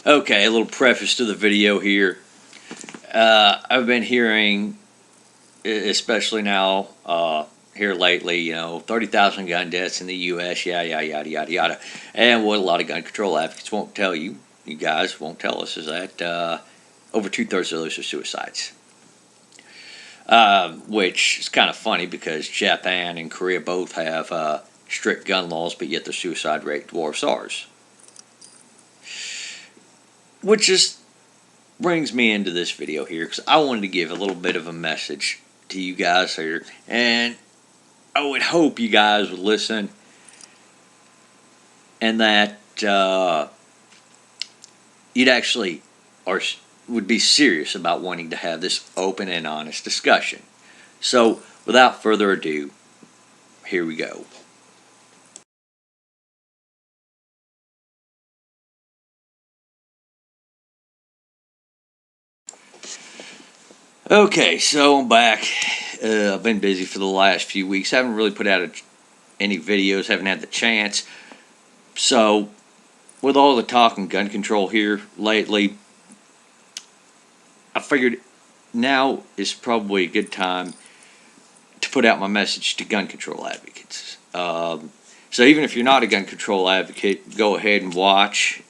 Okay, a little preface to the video here. I've been hearing, especially now, here lately, 30,000 gun deaths in the U.S., yada. And what a lot of gun control advocates won't tell you, you guys won't tell us, is that over 2/3 of those are suicides. Which is kind of funny because Japan and Korea both have strict gun laws, but yet their suicide rate dwarfs ours. Which just brings me into this video here because I wanted to give a little bit of a message to you guys here, and I would hope you guys would listen and that you'd actually would be serious about wanting to have this open and honest discussion. So without further ado, here we go. Okay, so I'm back. I've been busy for the last few weeks. Haven't really put out any videos. Haven't had the chance. So, with all the talk on gun control here lately, I figured now is probably a good time to put out my message to gun control advocates. So even if you're not a gun control advocate, go ahead and watch.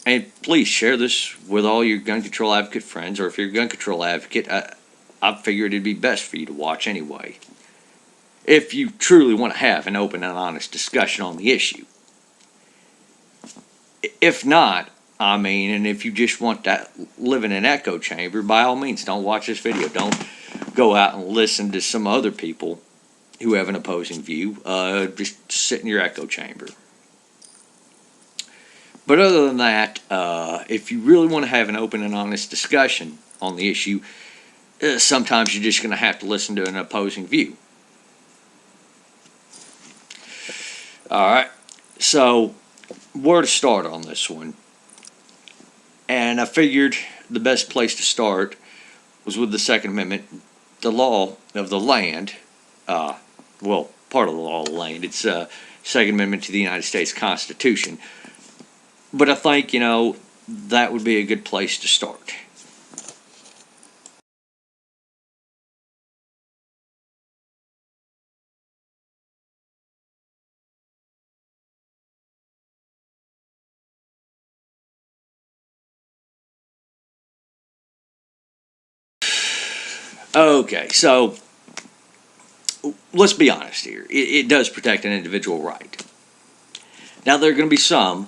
And please share this with all your gun control advocate friends, or if you're a gun control advocate, I figured it'd be best for you to watch anyway. If you truly want to have an open and honest discussion on the issue. If not, and if you just want to live in an echo chamber, by all means, don't watch this video. Don't go out and listen to some other people who have an opposing view. Just sit in your echo chamber. But other than that, if you really want to have an open and honest discussion on the issue, sometimes you're just going to have to listen to an opposing view. Alright, so where to start on this one? And I figured the best place to start was with the Second Amendment, the law of the land. Part of the law of the land. It's Second Amendment to the United States Constitution. But I think, that would be a good place to start. Okay, so let's be honest here. It does protect an individual right. Now, there are going to be some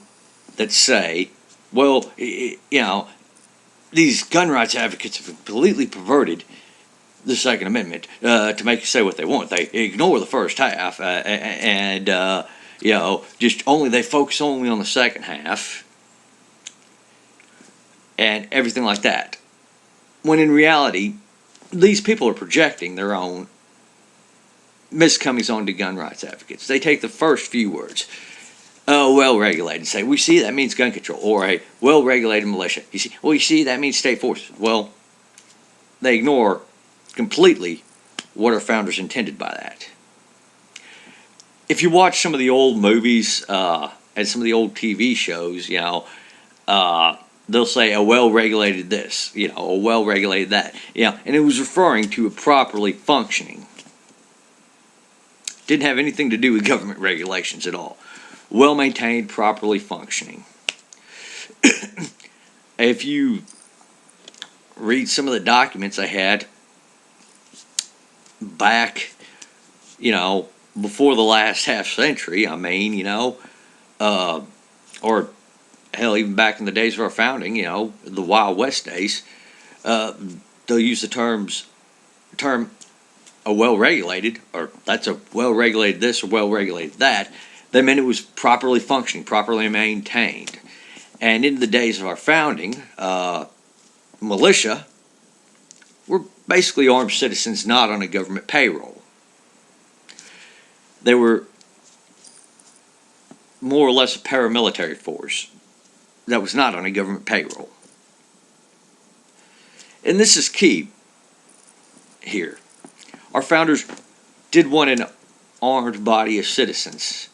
that say, well, these gun rights advocates have completely perverted the Second Amendment to make you say what they want. They ignore the first half and they focus only on the second half and everything like that. When in reality, these people are projecting their own miscomings onto gun rights advocates. They take the first few words, well-regulated, say, we see that means gun control, or a well-regulated militia. You see that means state forces. Well, they ignore completely what our founders intended by that. If you watch some of the old movies and some of the old TV shows, they'll say a well-regulated this, a well-regulated that, and it was referring to a properly functioning. Didn't have anything to do with government regulations at all. Well-maintained, properly functioning. If you read some of the documents I had back, before the last half century, or hell, even back in the days of our founding, the Wild West days, they'll use the term a well-regulated, or that's a well-regulated this or well-regulated that. They meant it was properly functioning, properly maintained. And in the days of our founding, militia were basically armed citizens not on a government payroll. They were more or less a paramilitary force that was not on a government payroll. And this is key here. Our founders did want an armed body of citizens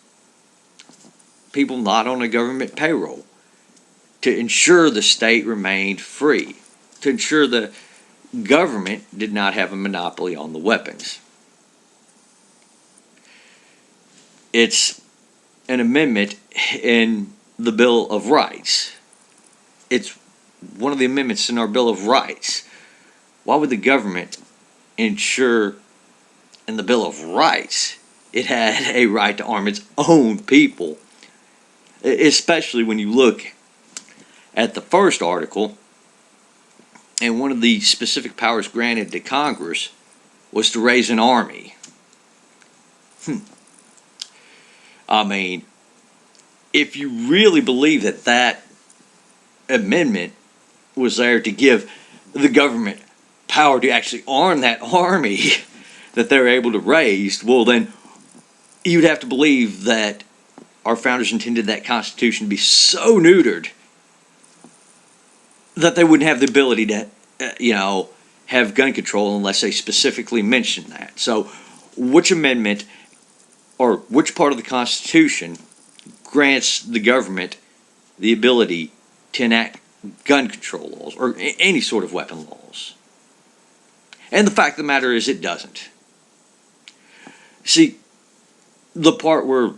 people not on a government payroll, to ensure the state remained free, to ensure the government did not have a monopoly on the weapons. It's an amendment in the Bill of Rights. It's one of the amendments in our Bill of Rights. Why would the government ensure in the Bill of Rights it had a right to arm its own people? Especially when you look at the first article, and one of the specific powers granted to Congress was to raise an army. I mean, if you really believe that that amendment was there to give the government power to actually arm that army that they're able to raise, well, then you'd have to believe that our founders intended that Constitution to be so neutered that they wouldn't have the ability to, have gun control unless they specifically mention that. So, which amendment or which part of the Constitution grants the government the ability to enact gun control laws or any sort of weapon laws? And the fact of the matter is, it doesn't. See, the part where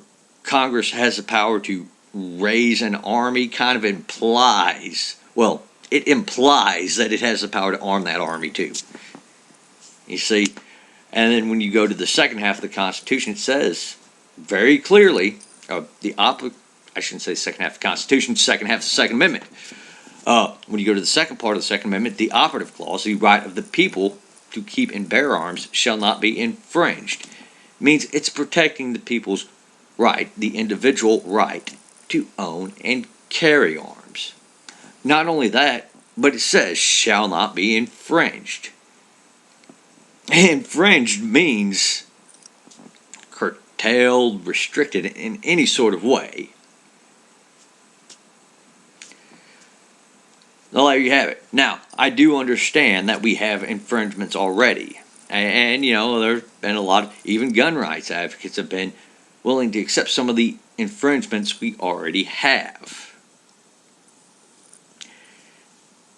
Congress has the power to raise an army kind of implies, well, it implies that it has the power to arm that army too. You see? And then when you go to the second half of the Constitution, it says very clearly, I shouldn't say second half of the Constitution, second half of the Second Amendment. When you go to the second part of the Second Amendment, the operative clause, the right of the people to keep and bear arms shall not be infringed. It means it's protecting the people's right, the individual right to own and carry arms. Not only that, but it says shall not be infringed. Infringed means curtailed, restricted in any sort of way. Well, there you have it. Now, I do understand that we have infringements already. And there's been a lot of, even gun rights advocates have been willing to accept some of the infringements we already have.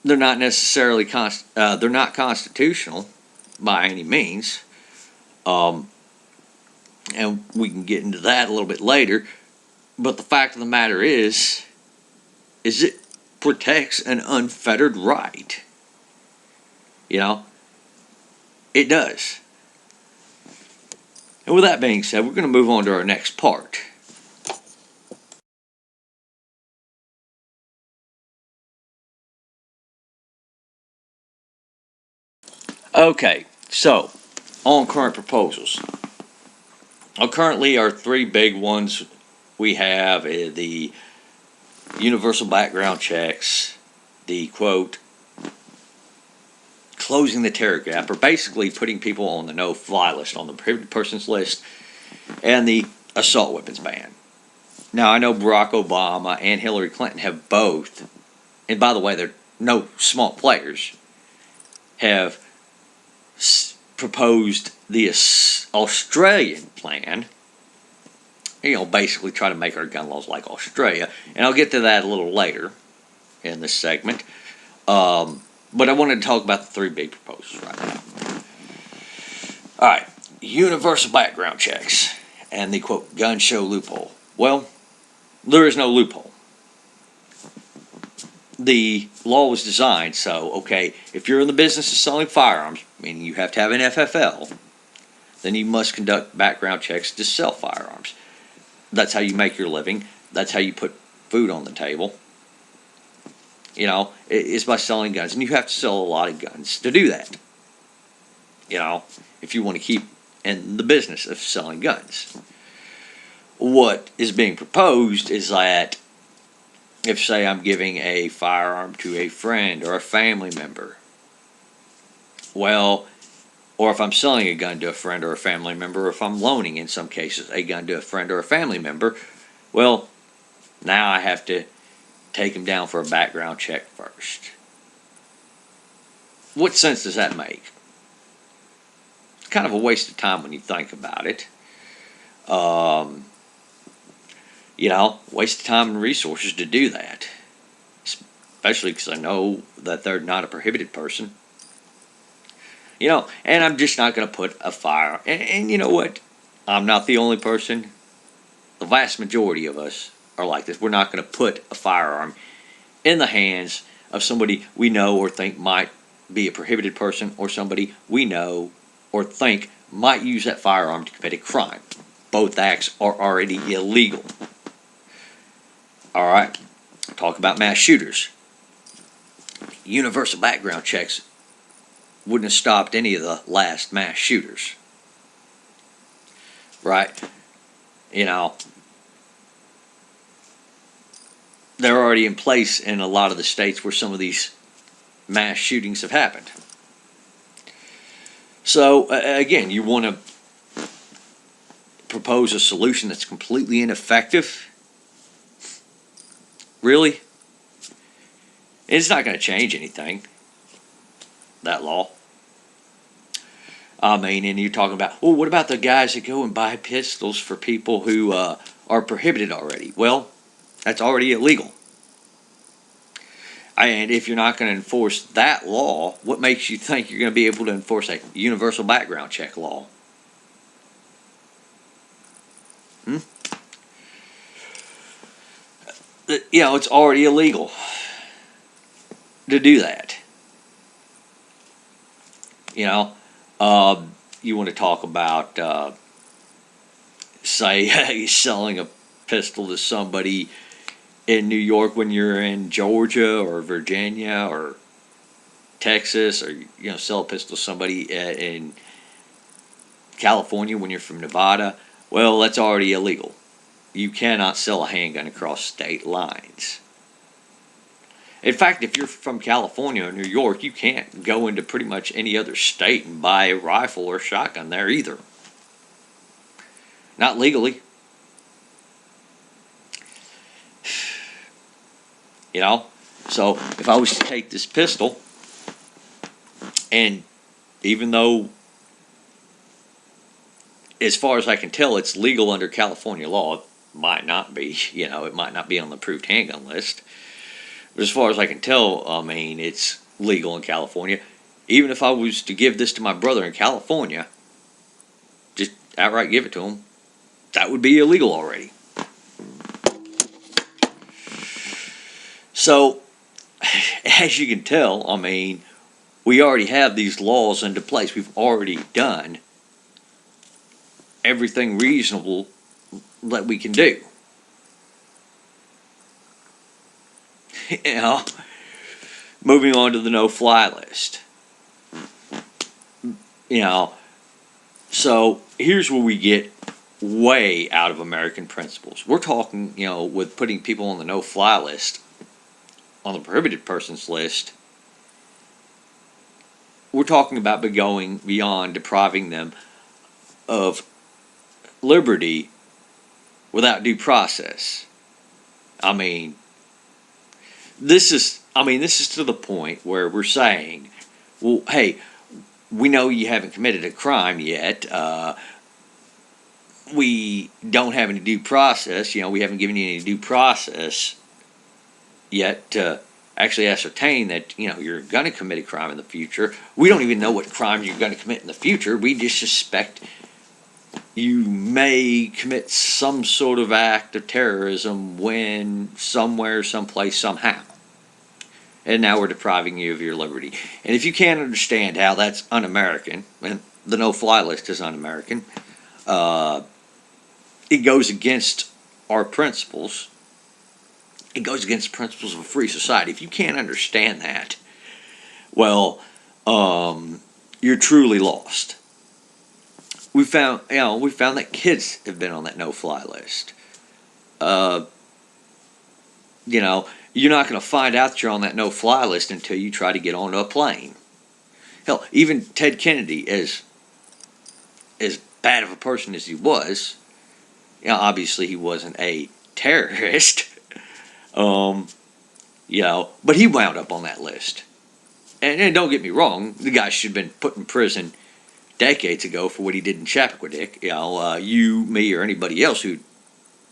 They're not necessarily, they're not constitutional by any means. And we can get into that a little bit later. But the fact of the matter is it protects an unfettered right. It does. And with that being said, we're going to move on to our next part. Okay, so on current proposals. Currently, our three big ones we have the universal background checks, the quote, closing the terror gap, or basically putting people on the no-fly list, on the prohibited persons list, and the assault weapons ban. Now, I know Barack Obama and Hillary Clinton have both, and by the way, they're no small players, have proposed the Australian plan. Basically try to make our gun laws like Australia. And I'll get to that a little later in this segment. But I wanted to talk about the three big proposals right now. All right, universal background checks and the, quote, gun show loophole. Well, there is no loophole. The law was designed so, okay, if you're in the business of selling firearms, meaning you have to have an FFL, then you must conduct background checks to sell firearms. That's how you make your living. That's how you put food on the table. It's by selling guns. And you have to sell a lot of guns to do that. If you want to keep in the business of selling guns. What is being proposed is that if, say, I'm giving a firearm to a friend or a family member, well, or if I'm selling a gun to a friend or a family member, or if I'm loaning, in some cases, a gun to a friend or a family member, well, now I have to take them down for a background check first. What sense does that make? It's kind of a waste of time when you think about it. Waste of time and resources to do that. Especially because I know that they're not a prohibited person. And I'm just not going to put a fire. And you know what? I'm not the only person. The vast majority of us are like this. We're not going to put a firearm in the hands of somebody we know or think might be a prohibited person, or somebody we know or think might use that firearm to commit a crime. Both acts are already illegal. All right. Talk about mass shooters. Universal background checks wouldn't have stopped any of the last mass shooters. Right? They're already in place in a lot of the states where some of these mass shootings have happened. So, again, you want to propose a solution that's completely ineffective? Really? It's not going to change anything, that law. And you're talking about, well, what about the guys that go and buy pistols for people who are prohibited already? Well, that's already illegal. And if you're not going to enforce that law, what makes you think you're going to be able to enforce a universal background check law? It's already illegal to do that. You want to talk about, say, selling a pistol to somebody in New York when you're in Georgia or Virginia or Texas, or sell a pistol to somebody in California when you're from Nevada. Well, that's already illegal. You cannot sell a handgun across state lines. In fact, if you're from California or New York, you can't go into pretty much any other state and buy a rifle or shotgun there either. Not legally. So if I was to take this pistol, and even though, as far as I can tell, it's legal under California law, it might not be, it might not be on the approved handgun list. But as far as I can tell, it's legal in California. Even if I was to give this to my brother in California, just outright give it to him, that would be illegal already. So, as you can tell, we already have these laws into place. We've already done everything reasonable that we can do. Moving on to the no-fly list. So here's where we get way out of American principles. We're talking, with putting people on the no-fly list, on the prohibited persons list, we're talking about going beyond depriving them of liberty without due process. This is to the point where we're saying, well, hey, we know you haven't committed a crime yet. We don't have any due process. We haven't given you any due process yet to actually ascertain that, you're going to commit a crime in the future. We don't even know what crime you're going to commit in the future. We just suspect you may commit some sort of act of terrorism when, somewhere, someplace, somehow. And now we're depriving you of your liberty. And if you can't understand how that's un-American, and the no-fly list is un-American, it goes against our principles. It goes against the principles of a free society. If you can't understand that, well, you're truly lost. We found that kids have been on that no-fly list. You're not going to find out that you're on that no-fly list until you try to get onto a plane. Hell, even Ted Kennedy, as bad of a person as he was, obviously he wasn't a terrorist, but he wound up on that list. And don't get me wrong, the guy should have been put in prison decades ago for what he did in Chappaquiddick. You, me, or anybody else who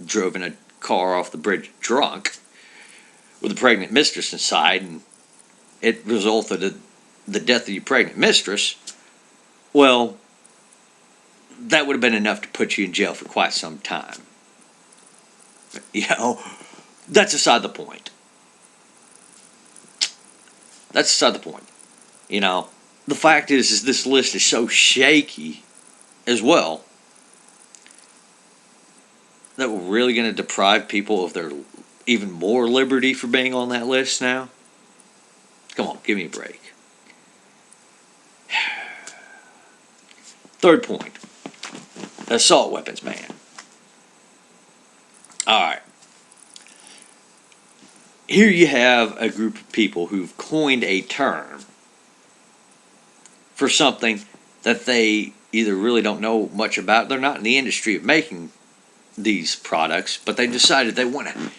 drove in a car off the bridge drunk with a pregnant mistress inside, and it resulted in the death of your pregnant mistress, well, that would have been enough to put you in jail for quite some time. You know, that's aside the point. That's aside the point. You know, the fact is this list is so shaky as well that we're really going to deprive people of their even more liberty for being on that list now? Come on, give me a break. Third point, assault weapons ban. All right. Here you have a group of people who've coined a term for something that they either really don't know much about. They're not in the industry of making these products, but they decided they want to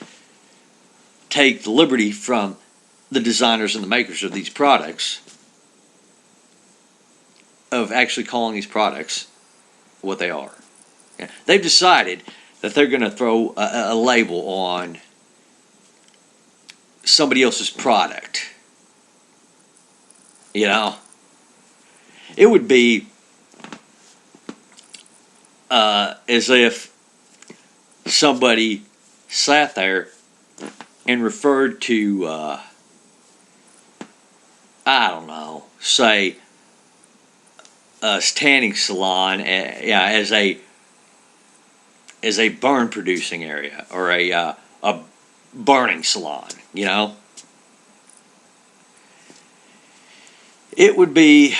take the liberty from the designers and the makers of these products of actually calling these products what they are. Yeah. They've decided that they're going to throw a label on somebody else's product. You know, it would be as if somebody sat there and referred to, I don't know, say a tanning salon as a burn producing area, or a burning salon, you know. It would be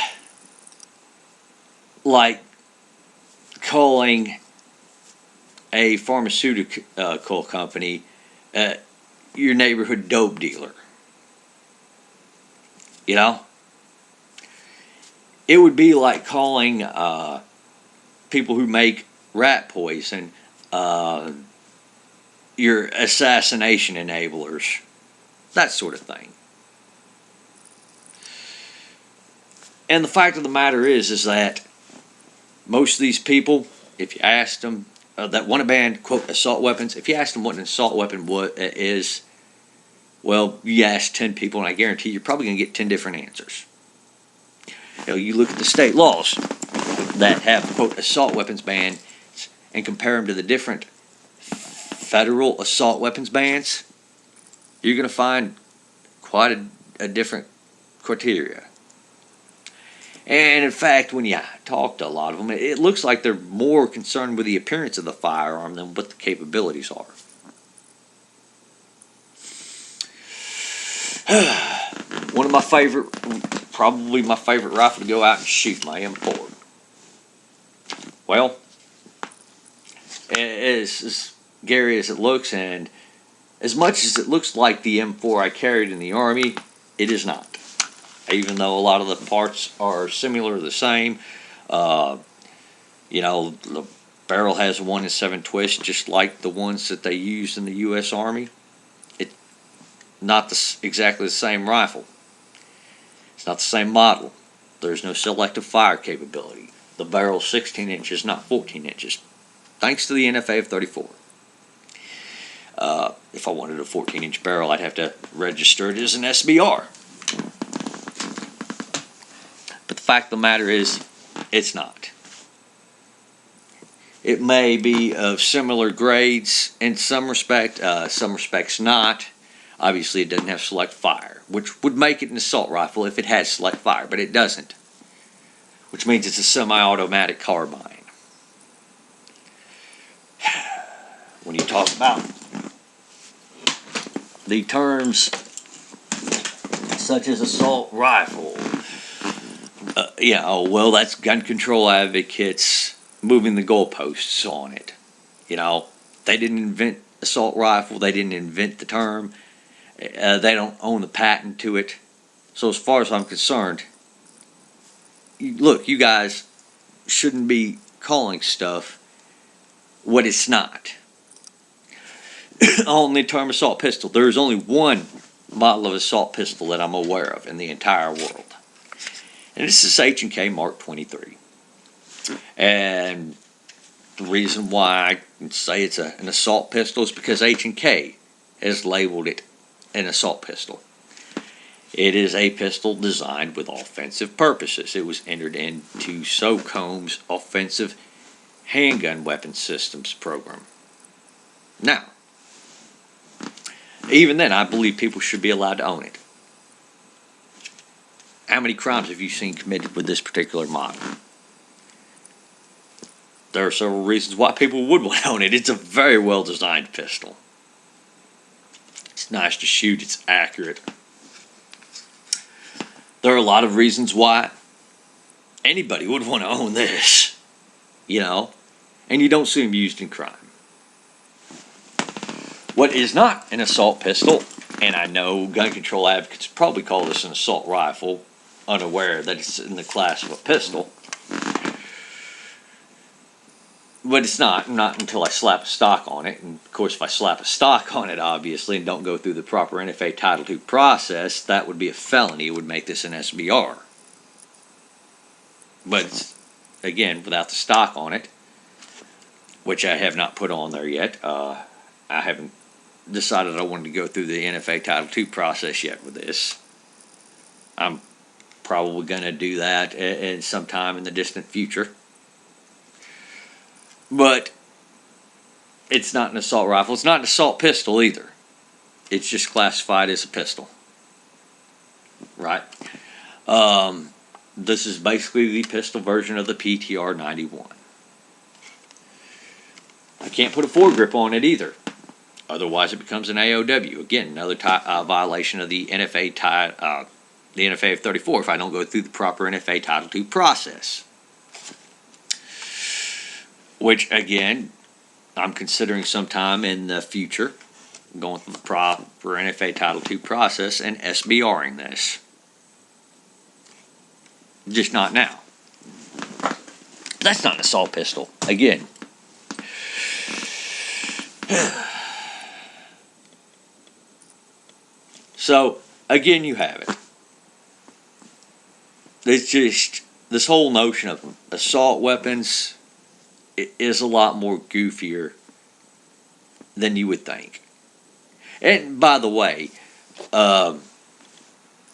like calling a pharmaceutical company your neighborhood dope dealer. You know? It would be like calling people who make rat poison your assassination enablers. That sort of thing. And the fact of the matter is that most of these people, if you asked them that want to ban, quote, assault weapons, if you ask them what an assault weapon is, well, you ask 10 people, and I guarantee you're probably going to get 10 different answers. You know, you look at the state laws that have, quote, assault weapons bans and compare them to the different federal assault weapons bans, you're going to find quite a different criteria. And in fact, when you talk to a lot of them, it looks like they're more concerned with the appearance of the firearm than what the capabilities are. One of my favorite, probably my favorite rifle to go out and shoot, my M4. Well, as scary as it looks, and as much as it looks like the M4 I carried in the Army, it is not. Even though a lot of the parts are similar, the same. You know, the barrel has a 1-in-7 twist, just like the ones that they use in the U.S. Army. It's not exactly the same rifle. It's not the same model. There's no selective fire capability. The barrel's 16 inches, not 14 inches. Thanks to the NFA of 34. If I wanted a 14-inch barrel, I'd have to register it as an SBR. But the fact of the matter is, it's not. It may be of similar grades in some respects not. Obviously, it doesn't have select fire, which would make it an assault rifle if it had select fire, but it doesn't. Which means it's a semi-automatic carbine. When you talk about the terms such as assault rifle, well, that's gun control advocates moving the goalposts on it. You know, they didn't invent assault rifle. They didn't invent the term. They don't own the patent to it. So as far as I'm concerned, look, you guys shouldn't be calling stuff what it's not. On the term assault pistol, there is only one model of assault pistol that I'm aware of in the entire world. And this is H&K Mark 23. And The reason why I can say it's an assault pistol is because H&K has labeled it an assault pistol. It is a pistol designed with offensive purposes. It was entered into SOCOM's Offensive Handgun Weapon Systems program. Now, even then, I believe people should be allowed to own it. How many crimes have you seen committed with this particular model? There are several reasons why people would want to own it. It's a very well designed pistol. It's nice to shoot. It's accurate. There are a lot of reasons why anybody would want to own this, and you don't see them used in crime. What is not an assault pistol, and I know gun control advocates probably call this an assault rifle, unaware that it's in the class of a pistol. But it's not until I slap a stock on it. And of course, if I slap a stock on it, obviously, and don't go through the proper NFA Title II process, that would be a felony. It would make this an SBR. But again, without the stock on it, which I have not put on there yet, I haven't decided I wanted to go through the NFA Title II process yet with this. I'm probably going to do that at sometime in the distant future. But it's not an assault rifle. It's not an assault pistol either. It's just classified as a pistol. Right? This is basically the pistol version of the PTR 91. I can't put a foregrip on it either. Otherwise, it becomes an AOW. Again, another violation of the NFA the NFA of 34 if I don't go through the proper NFA Title II process. Which, again, I'm considering sometime in the future going through the proper NFA Title II process and SBRing this. Just not now. That's not an assault pistol. Again. So, again, you have it. It's just this whole notion of assault weapons. It is a lot more goofier than you would think. And by the way,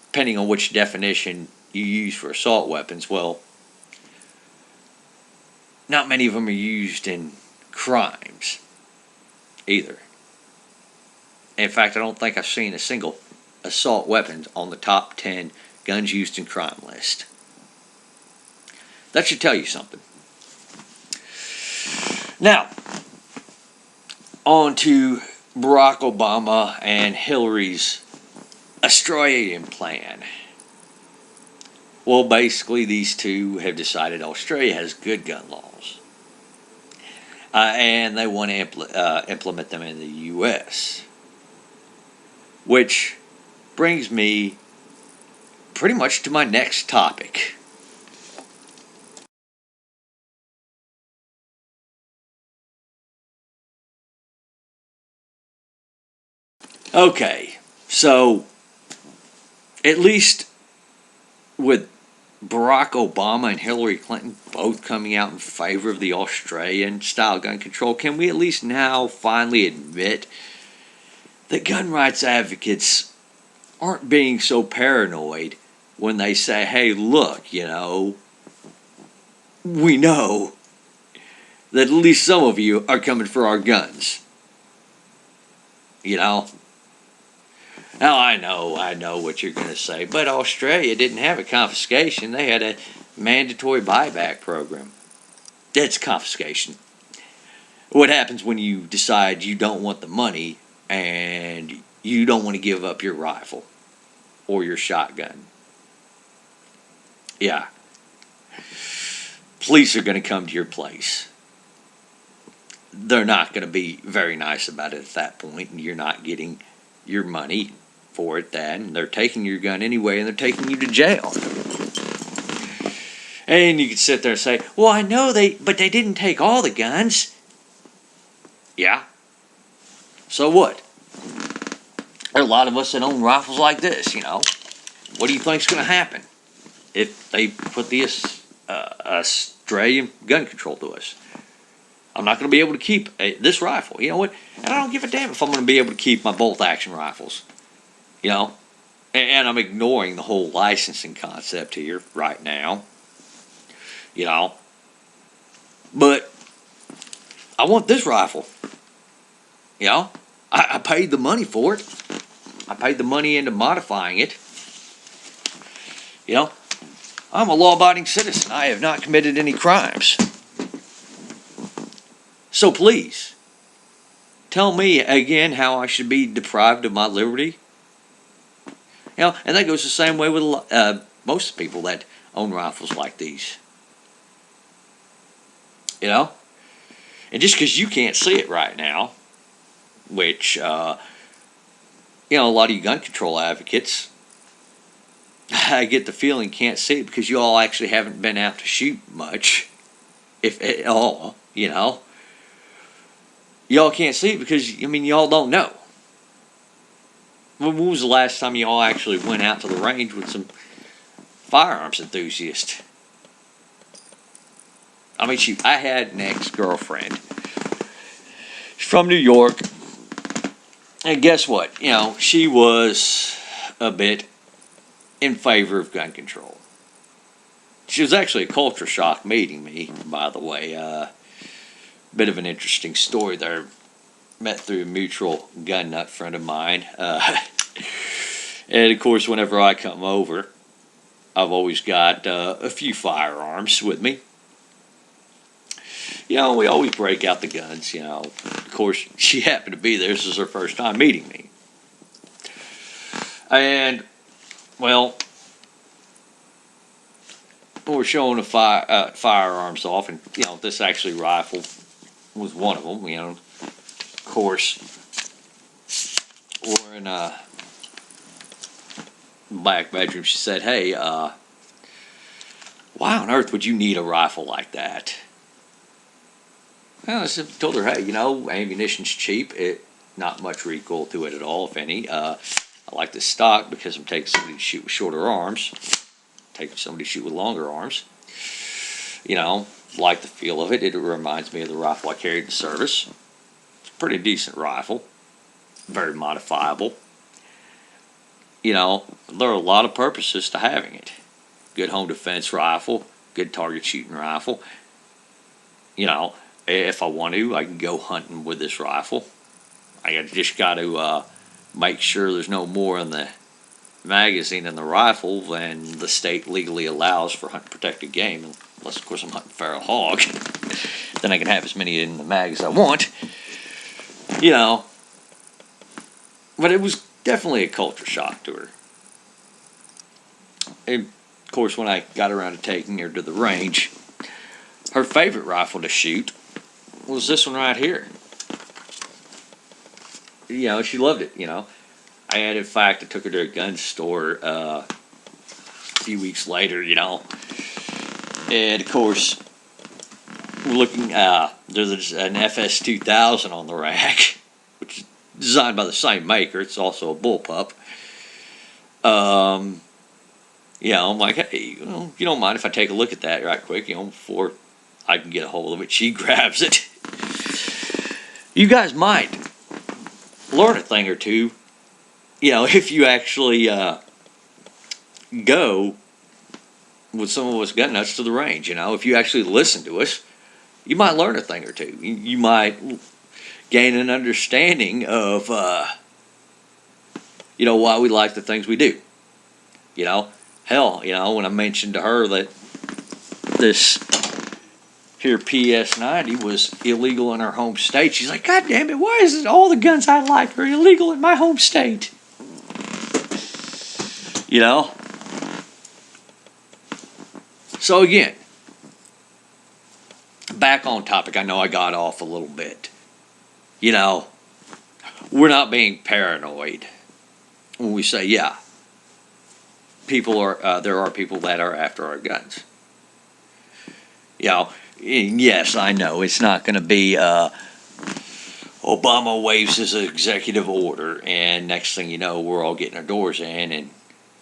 depending on which definition you use for assault weapons, well, not many of them are used in crimes either. In fact, I don't think I've seen a single assault weapon on the top 10 guns used in crime list. That should tell you something. Now, on to Barack Obama and Hillary's Australian plan. Well, basically, these two have decided Australia has good gun laws. And they want to implement them in the U.S. Which brings me pretty much to my next topic. Okay, so at least with Barack Obama and Hillary Clinton both coming out in favor of the Australian-style gun control, can we at least now finally admit that gun rights advocates aren't being so paranoid when they say, hey, look, we know that at least some of you are coming for our guns. Now, I know what you're going to say, but Australia didn't have a confiscation. They had a mandatory buyback program. That's confiscation. What happens when you decide you don't want the money and you don't want to give up your rifle or your shotgun? Yeah. Police are going to come to your place. They're not going to be very nice about it at that point, and you're not getting your money for it then. They're taking your gun anyway, and they're taking you to jail. And you can sit there and say, well, I know but they didn't take all the guns. Yeah. So what? There are a lot of us that own rifles like this, What do you think's going to happen if they put this Australian gun control to us? I'm not going to be able to keep this rifle. You know what? And I don't give a damn if I'm going to be able to keep my bolt action rifles. You know? And I'm ignoring the whole licensing concept here right now. You know? But I want this rifle. You know? I paid the money for it. I paid the money into modifying it. You know? I'm a law-abiding citizen. I have not committed any crimes. So please, tell me again how I should be deprived of my liberty. You know, and that goes the same way with most people that own rifles like these. You know? And just because you can't see it right now, which, you know, a lot of you gun control advocates, I get the feeling can't see it because you all actually haven't been out to shoot much, if at all, you know. Y'all can't see it because, I mean, y'all don't know. When was the last time y'all actually went out to the range with some firearms enthusiasts? I mean, shoot, I had an ex-girlfriend. She's from New York. And guess what? You know, she was a bit in favor of gun control. She was actually a culture shock meeting me, by the way. Bit of an interesting story there. Met through a mutual gun nut friend of mine. And of course, whenever I come over, I've always got a few firearms with me. You know, we always break out the guns, you know. Of course, she happened to be there. This is her first time meeting me. And, well, we're showing the firearms off, and, you know, this actually rifle was one of them, you know. Of course, we're in a back bedroom. She said, hey, why on earth would you need a rifle like that? Well, I told her, hey, you know, ammunition's cheap. Not much recoil to it at all, if any. I like this stock because I'm taking somebody to shoot with shorter arms. Taking somebody to shoot with longer arms. You know, like the feel of it. It reminds me of the rifle I carried in service. It's a pretty decent rifle. Very modifiable. You know, there are a lot of purposes to having it. Good home defense rifle. Good target shooting rifle. You know, if I want to, I can go hunting with this rifle. I just got to make sure there's no more in the magazine in the rifle than the state legally allows for hunt protected game. Unless, of course, I'm hunting feral hog. Then I can have as many in the mag as I want. You know. But it was definitely a culture shock to her. And, of course, when I got around to taking her to the range, her favorite rifle to shoot was this one right here. You know, she loved it, you know. I had, in fact, I took her to a gun store a few weeks later, you know. And, of course, we're looking, there's an FS2000 on the rack, which is designed by the same maker. It's also a bullpup. You know, I'm like, hey, you know, you don't mind if I take a look at that right quick, you know, before I can get a hold of it. She grabs it. You guys might learn a thing or two, you know, if you actually go with some of us gun nuts to the range. You know, if you actually listen to us, you might learn a thing or two. You might gain an understanding of, you know, why we like the things we do. You know, hell, you know, when I mentioned to her that this here PS90 was illegal in her home state, she's like, God damn it, why is it all the guns I like are illegal in my home state? You know? So again, back on topic. I know I got off a little bit. You know, we're not being paranoid when we say, yeah, people are there are people that are after our guns. You know, yes, I know it's not going to be Obama waves his executive order, and next thing you know, we're all getting our doors in and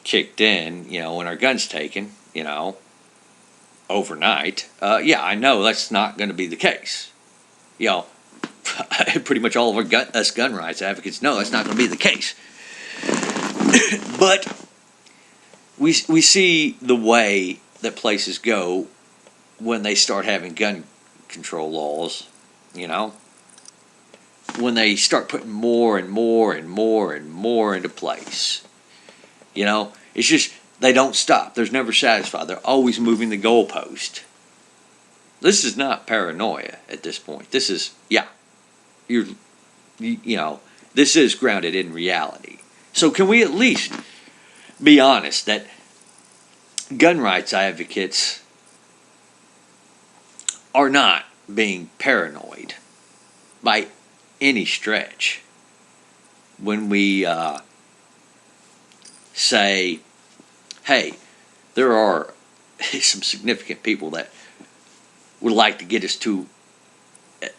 kicked in, you know, and our guns taken, you know, overnight. Yeah, I know that's not going to be the case. You know, pretty much all of us gun rights advocates know that's not going to be the case. But we see the way that places go when they start having gun control laws, you know, when they start putting more and more and more and more into place. You know, it's just they don't stop. They're never satisfied. They're always moving the goalpost. This is not paranoia at this point. This is, you know, this is grounded in reality. So can we at least be honest that gun rights advocates are not being paranoid by any stretch when we say, hey, there are some significant people that would like to get us to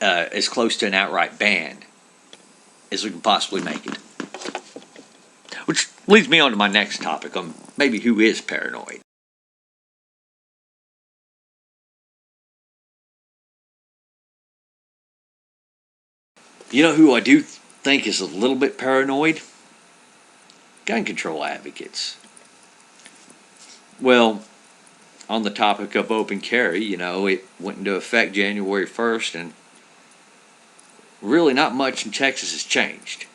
as close to an outright ban as we can possibly make it. Which leads me on to my next topic on maybe who is paranoid. You know who I do think is a little bit paranoid? Gun control advocates. Well, on the topic of open carry, you know, it went into effect January 1st, and really not much in Texas has changed.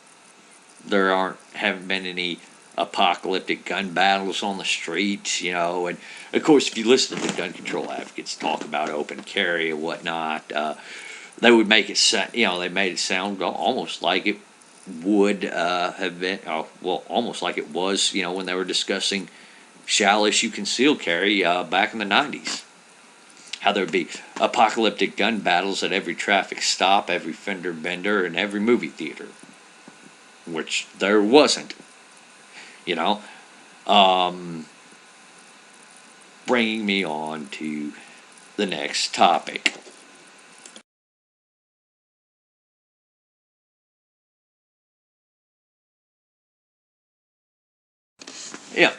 There haven't been any apocalyptic gun battles on the streets, you know, and of course, if you listen to the gun control advocates talk about open carry and whatnot, they would make it sound, you know, they made it sound almost like it would have been, almost like it was, you know, when they were discussing shall issue concealed carry back in the 90s. How there'd be apocalyptic gun battles at every traffic stop, every fender bender, and every movie theater. Which there wasn't, you know. Bringing me on to the next topic. Yeah.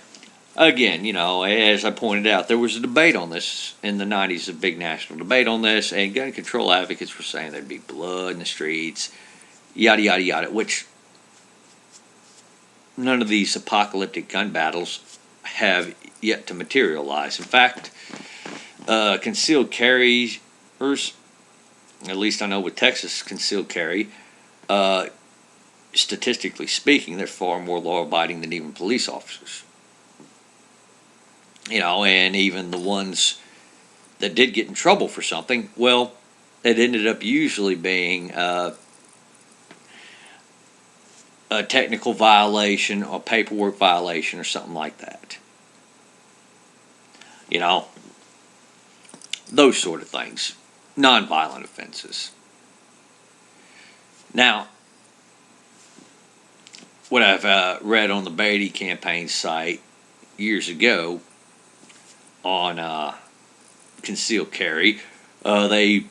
Again, you know, as I pointed out, there was a debate on this in the 90s, a big national debate on this, and gun control advocates were saying there'd be blood in the streets, yada, yada, yada, which none of these apocalyptic gun battles have yet to materialize. In fact, concealed carriers, at least I know with Texas concealed carry, statistically speaking, they're far more law-abiding than even police officers. You know, and even the ones that did get in trouble for something, well, it ended up usually being a technical violation or paperwork violation or something like that. You know, those sort of things. Nonviolent offenses. Now, what I've read on the Beatty campaign site years ago on concealed carry, they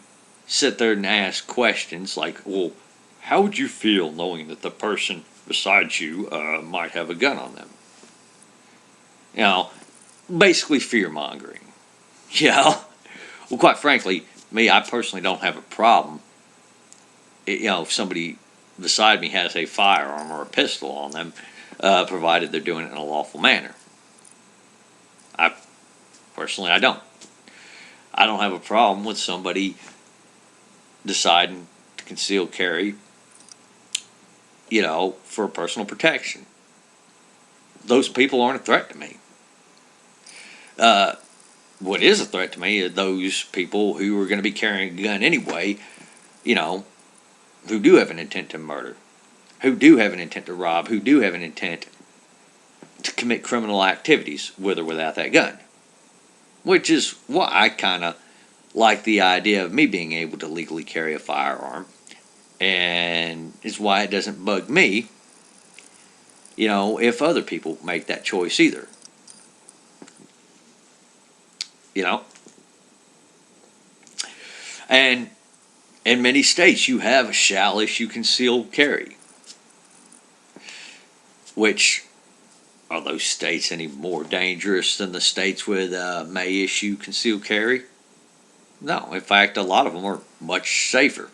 sit there and ask questions like, well, how would you feel knowing that the person beside you might have a gun on them? You know, basically fear-mongering. You know? Well, quite frankly, I personally don't have a problem. You know, if somebody beside me has a firearm or a pistol on them, provided they're doing it in a lawful manner. Personally, I don't. I don't have a problem with somebody deciding to conceal carry, you know, for personal protection. Those people aren't a threat to me. What is a threat to me are those people who are going to be carrying a gun anyway, you know, who do have an intent to murder, who do have an intent to rob, who do have an intent to commit criminal activities with or without that gun. Which is why I kind of like the idea of me being able to legally carry a firearm. And is why it doesn't bug me, you know, if other people make that choice either. You know? And in many states, you have a shall issue concealed carry. Which, are those states any more dangerous than the states with may issue concealed carry? No. In fact, a lot of them are much safer.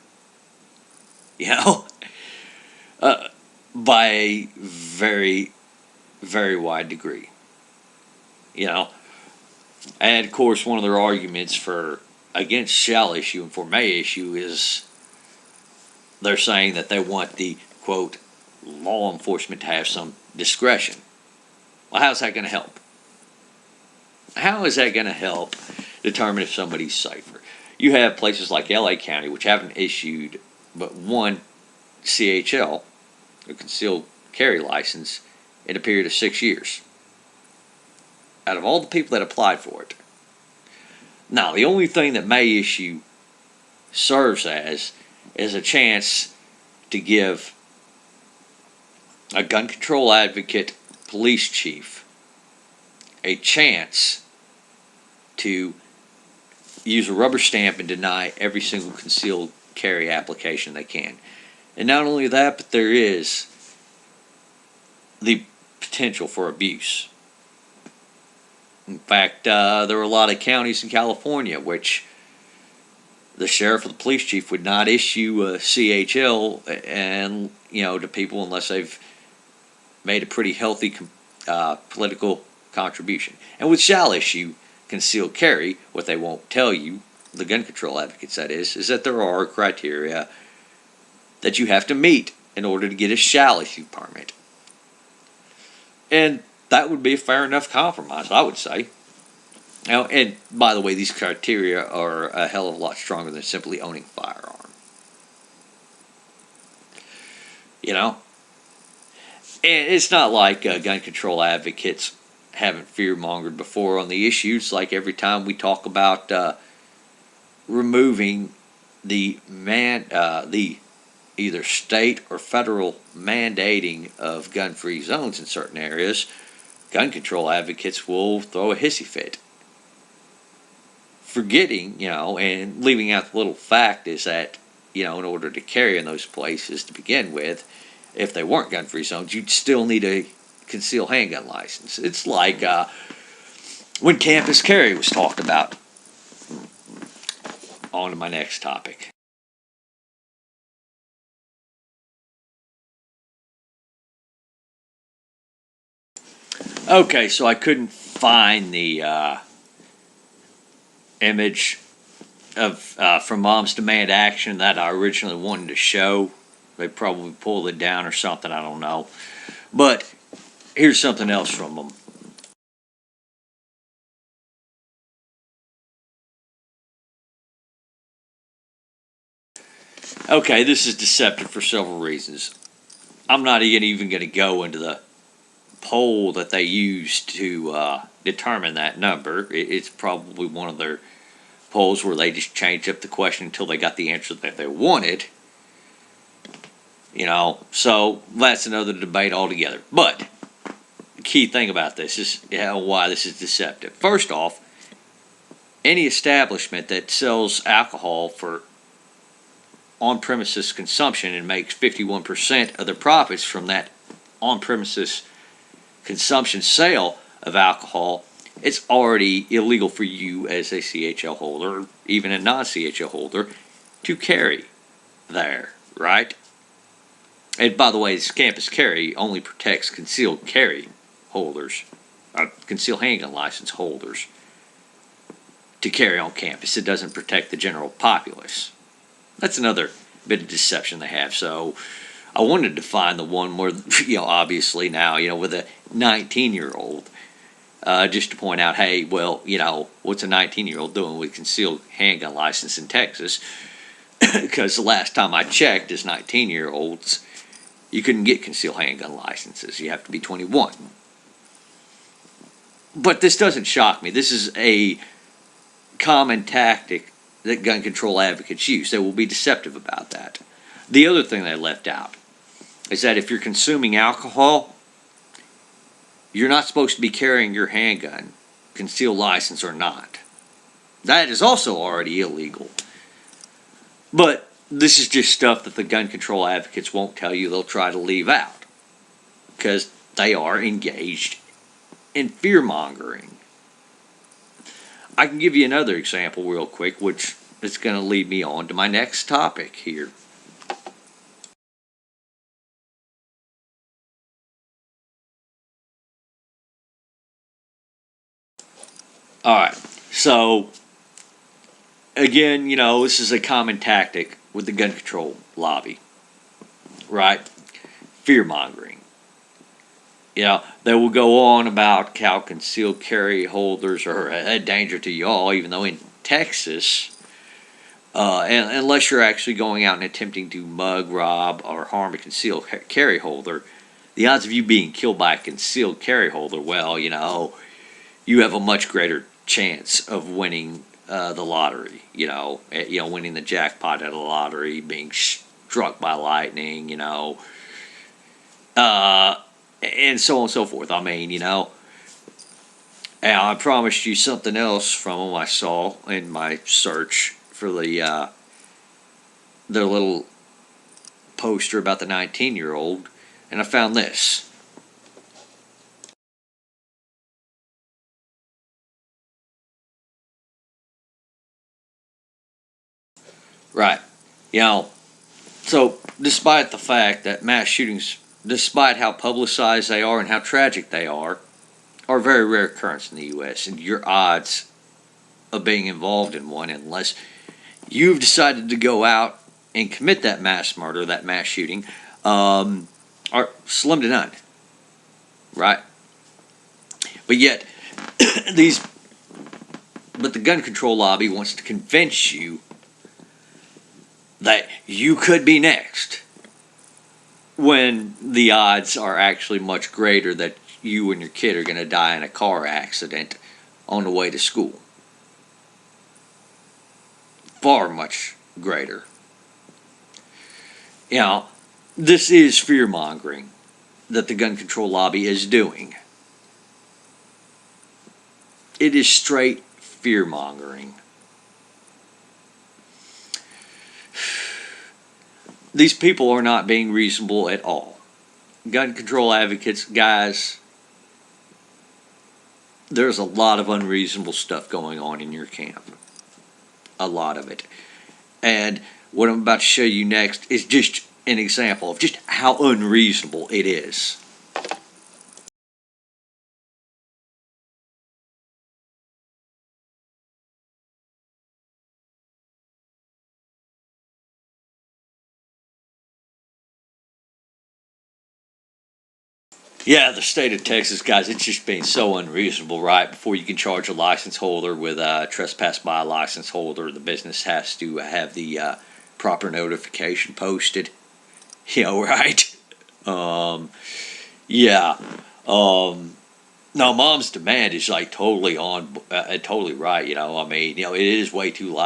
you know, by a very, very wide degree. You know, and of course, one of their arguments for against shall issue and for may issue is they're saying that they want the quote law enforcement to have some discretion. Well, how's that going to help? How is that going to help determine if somebody's safer? You have places like LA County, which haven't issued but one CHL, a concealed carry license, in a period of 6 years. Out of all the people that applied for it. Now, the only thing that may issue serves as is a chance to give a gun control advocate police chief a chance to use a rubber stamp and deny every single concealed carry application they can. And not only that, but there is the potential for abuse. In fact, there are a lot of counties in California which the sheriff or the police chief would not issue a CHL and to people unless they've made a pretty healthy political contribution. And with shall issue concealed carry, what they won't tell you, the gun control advocates that is that there are criteria that you have to meet in order to get a shall issue permit. And that would be a fair enough compromise, I would say. Now, and by the way, these criteria are a hell of a lot stronger than simply owning a firearm. And it's not like gun control advocates haven't fear-mongered before on the issues. Like every time we talk about removing the either state or federal mandating of gun-free zones in certain areas, gun control advocates will throw a hissy fit. Forgetting, and leaving out the little fact is that, in order to carry in those places to begin with, if they weren't gun-free zones, you'd still need a concealed handgun license. It's like when campus carry was talked about. On to my next topic. Okay, so I couldn't find the image of from Mom's Demand Action that I originally wanted to show. They probably pulled it down or something, I don't know. But here's something else from them. Okay, this is deceptive for several reasons. I'm not even going to go into the poll that they used to determine that number. It's probably one of their polls where they just changed up the question until they got the answer that they wanted. So that's another debate altogether. But the key thing about this is why this is deceptive. First off, any establishment that sells alcohol for on-premises consumption and makes 51% of their profits from that on-premises consumption sale of alcohol, it's already illegal for you as a CHL holder, even a non-CHL holder, to carry there, right? And by the way, this campus carry only protects concealed carry holders, concealed handgun license holders, to carry on campus. It doesn't protect the general populace. That's another bit of deception they have. So I wanted to find the one where, obviously now, with a 19-year-old, just to point out, hey, well, what's a 19-year-old doing with concealed handgun license in Texas? Because the last time I checked, as 19-year-olds, you couldn't get concealed handgun licenses. You have to be 21. But this doesn't shock me. This is a common tactic that gun control advocates use. They will be deceptive about that. The other thing they left out is that if you're consuming alcohol, you're not supposed to be carrying your handgun, concealed license or not. That is also already illegal. But this is just stuff that the gun control advocates won't tell you. They'll try to leave out because they are engaged in fear-mongering. I can give you another example real quick, which is going to lead me on to my next topic here. All right. So, again, this is a common tactic with the gun control lobby, right? Fear mongering. They will go on about how concealed carry holders are a danger to you all, even though in Texas, and unless you're actually going out and attempting to mug, rob, or harm a concealed carry holder, the odds of you being killed by a concealed carry holder, well, you have a much greater chance of winning the lottery. Winning the jackpot at a lottery, being struck by lightning. And so on and so forth. And I promised you something else from them I saw in my search for their little poster about the 19-year-old, and I found this. Right. So despite the fact that mass shootings, despite how publicized they are and how tragic they are a very rare occurrence in the U.S., and your odds of being involved in one, unless you've decided to go out and commit that mass murder, that mass shooting, are slim to none, right? But yet, but the gun control lobby wants to convince you that you could be next, when the odds are actually much greater that you and your kid are going to die in a car accident on the way to school. Far much greater. This is fear mongering that the gun control lobby is doing. It is straight fear mongering. These people are not being reasonable at all. Gun control advocates, guys, there's a lot of unreasonable stuff going on in your camp. A lot of it. And what I'm about to show you next is just an example of just how unreasonable it is. Yeah, the state of Texas, guys, it's just being so unreasonable, right? Before you can charge a license holder with trespass by a license holder, the business has to have the proper notification posted. Right? Yeah. No, mom's demand is like totally totally right. It is way too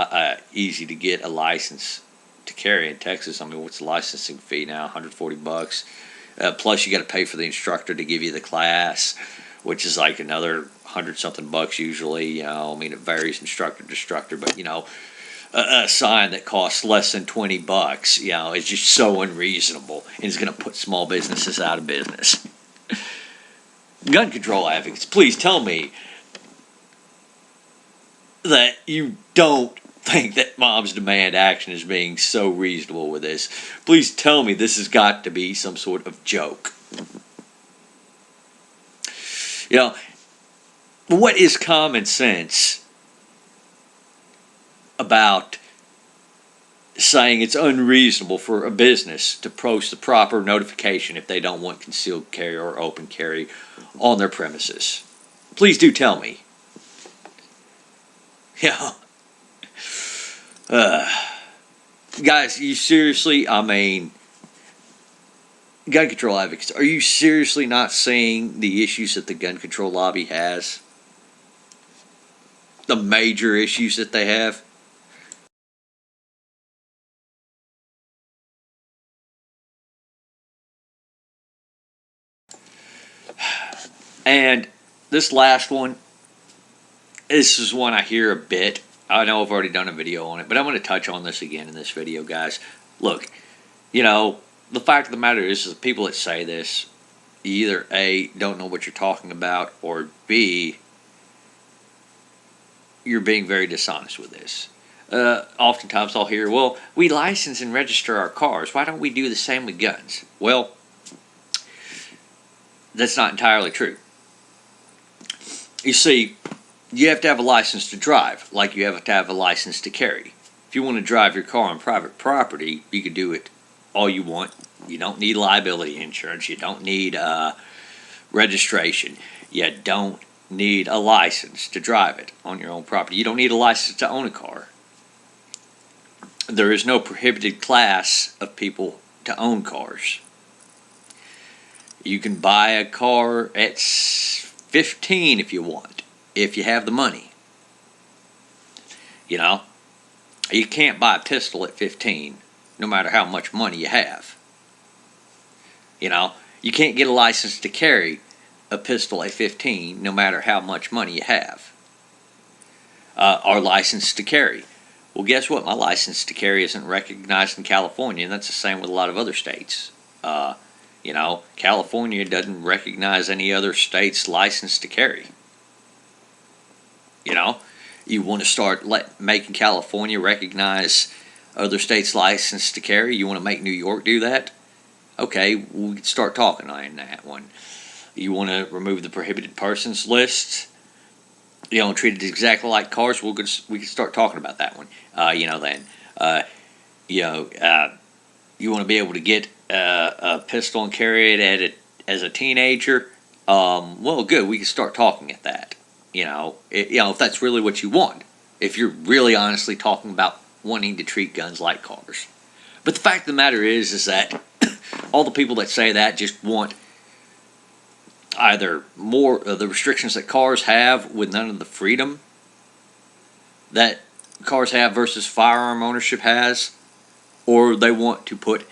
easy to get a license to carry in Texas. What's the licensing fee now? $140. Plus, you got to pay for the instructor to give you the class, which is like another $100-something usually. It varies instructor to instructor, but a sign that costs less than $20, is just so unreasonable, and it's going to put small businesses out of business. Gun control advocates, please tell me that you don't think that mom's demand action is being so reasonable with this. Please tell me this has got to be some sort of joke. What is common sense about saying it's unreasonable for a business to post the proper notification if they don't want concealed carry or open carry on their premises? Please do tell me. Guys, you seriously, gun control advocates, are you seriously not seeing the issues that the gun control lobby has? The major issues that they have? And this last one, this is one I hear a bit. I know I've already done a video on it, but I'm going to touch on this again in this video, guys. Look, the fact of the matter is the people that say this, either A, don't know what you're talking about, or B, you're being very dishonest with this. Oftentimes I'll hear, well, we license and register our cars. Why don't we do the same with guns? Well, that's not entirely true. You see, you have to have a license to drive, like you have to have a license to carry. If you want to drive your car on private property, you can do it all you want. You don't need liability insurance. You don't need registration. You don't need a license to drive it on your own property. You don't need a license to own a car. There is no prohibited class of people to own cars. You can buy a car at 15 if you want, if you have the money. You know, you can't buy a pistol at 15, no matter how much money you have. You know, you can't get a license to carry a pistol at 15, no matter how much money you have. Our license to carry. Well, guess what? My license to carry isn't recognized in California, and that's the same with a lot of other states. You know, California doesn't recognize any other state's license to carry. You know, you want to start making California recognize other states' license to carry? You want to make New York do that? Okay, we can start talking on that one. You want to remove the prohibited persons list? You know, treat it exactly like cars? We can start talking about that one. You know, then. You want to be able to get a pistol and carry it as a teenager? Well, good. We can start talking at that. You know, if that's really what you want. If you're really honestly talking about wanting to treat guns like cars. But the fact of the matter is that all the people that say that just want either more of the restrictions that cars have with none of the freedom that cars have versus firearm ownership has, or they want to put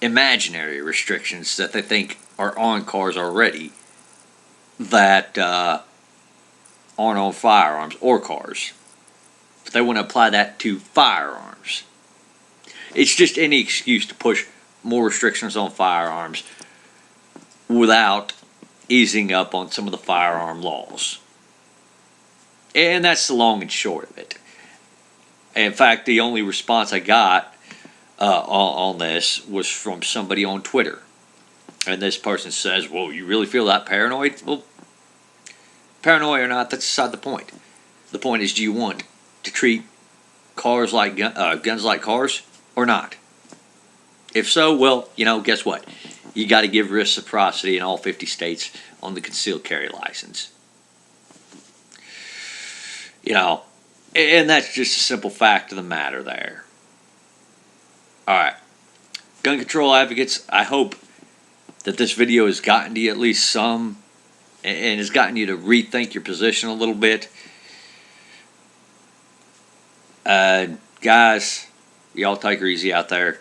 imaginary restrictions that they think are on cars already that aren't on firearms or cars. But they want to apply that to firearms. It's just any excuse to push more restrictions on firearms without easing up on some of the firearm laws. And that's the long and short of it. In fact, the only response I got on this was from somebody on Twitter. And this person says, well, you really feel that paranoid? Well, paranoid or not, that's beside the point. The point is, do you want to treat cars like guns like cars or not? If so, well, guess what? You got to give reciprocity in all 50 states on the concealed carry license. And that's just a simple fact of the matter there. All right. Gun control advocates, I hope that this video has gotten to you at least some and has gotten you to rethink your position a little bit. Guys, y'all take her easy out there.